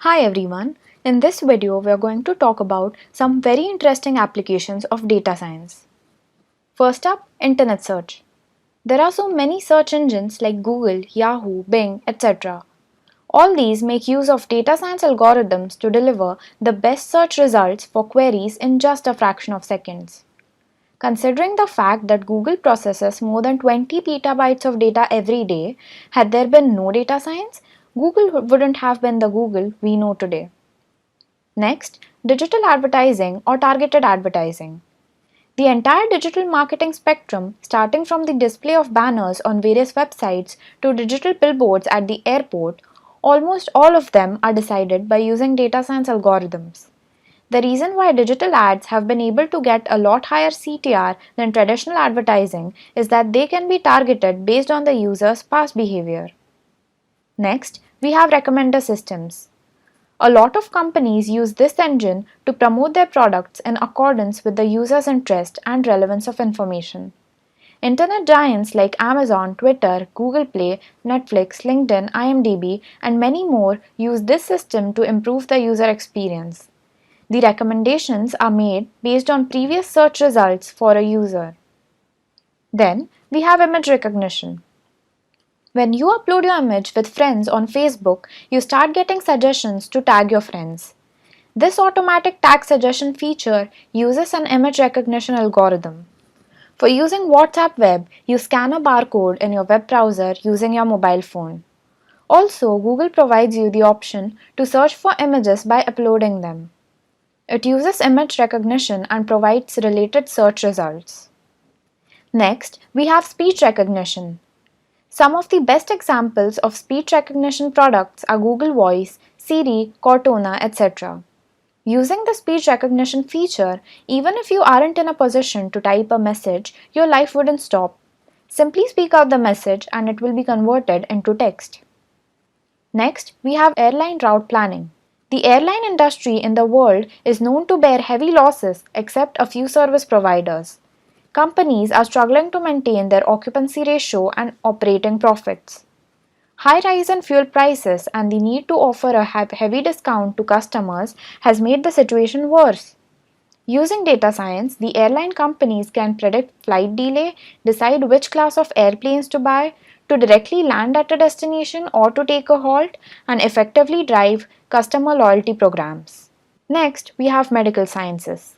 Hi everyone, in this video we are going to talk about some very interesting applications of data science. First up, internet search. There are so many search engines like Google, Yahoo, Bing, etc. All these make use of data science algorithms to deliver the best search results for queries in just a fraction of seconds. Considering the fact that Google processes more than 20 petabytes of data every day, had there been no data science, Google wouldn't have been the Google we know today. Next, digital advertising or targeted advertising. The entire digital marketing spectrum, starting from the display of banners on various websites to digital billboards at the airport, almost all of them are decided by using data science algorithms. The reason why digital ads have been able to get a lot higher CTR than traditional advertising is that they can be targeted based on the user's past behavior. Next, we have recommender systems. A lot of companies use this engine to promote their products in accordance with the user's interest and relevance of information. Internet giants like Amazon, Twitter, Google Play, Netflix, LinkedIn, IMDb, and many more use this system to improve the user experience. The recommendations are made based on previous search results for a user. Then we have image recognition. When you upload your image with friends on Facebook, you start getting suggestions to tag your friends. This automatic tag suggestion feature uses an image recognition algorithm. For using WhatsApp Web, you scan a barcode in your web browser using your mobile phone. Also, Google provides you the option to search for images by uploading them. It uses image recognition and provides related search results. Next, we have speech recognition. Some of the best examples of speech recognition products are Google Voice, Siri, Cortana, etc. Using the speech recognition feature, even if you aren't in a position to type a message, your life wouldn't stop. Simply speak out the message and it will be converted into text. Next, we have airline route planning. The airline industry in the world is known to bear heavy losses except a few service providers. Companies are struggling to maintain their occupancy ratio and operating profits. High rise in fuel prices and the need to offer a heavy discount to customers has made the situation worse. Using data science, the airline companies can predict flight delay, decide which class of airplanes to buy, to directly land at a destination or to take a halt, and effectively drive customer loyalty programs. Next, we have medical sciences.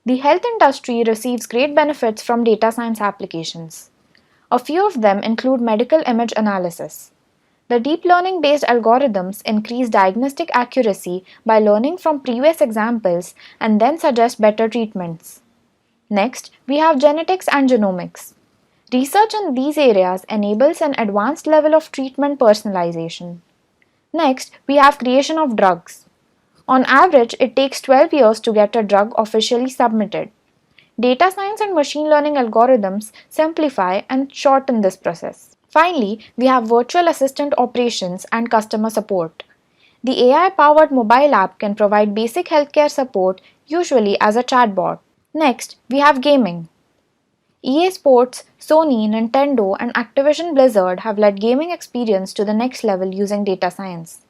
The health industry receives great benefits from data science applications. A few of them include medical image analysis. The deep learning based algorithms increase diagnostic accuracy by learning from previous examples and then suggest better treatments. Next, we have genetics and genomics. Research in these areas enables an advanced level of treatment personalization. Next, we have creation of drugs. On average, it takes 12 years to get a drug officially submitted. Data science and machine learning algorithms simplify and shorten this process. Finally, we have virtual assistant operations and customer support. The AI-powered mobile app can provide basic healthcare support, usually as a chatbot. Next, we have gaming. EA Sports, Sony, Nintendo, and Activision Blizzard have led gaming experience to the next level using data science.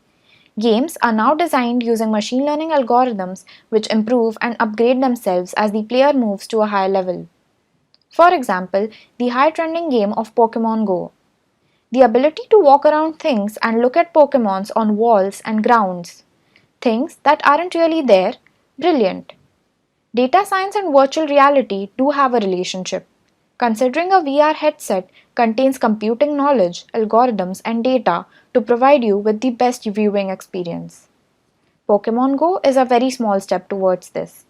Games are now designed using machine learning algorithms which improve and upgrade themselves as the player moves to a higher level. For example, the high trending game of Pokemon Go. The ability to walk around things and look at Pokemons on walls and grounds. Things that aren't really there, brilliant. Data science and virtual reality do have a relationship. Considering a VR headset contains computing knowledge, algorithms, and data to provide you with the best viewing experience. Pokemon Go is a very small step towards this.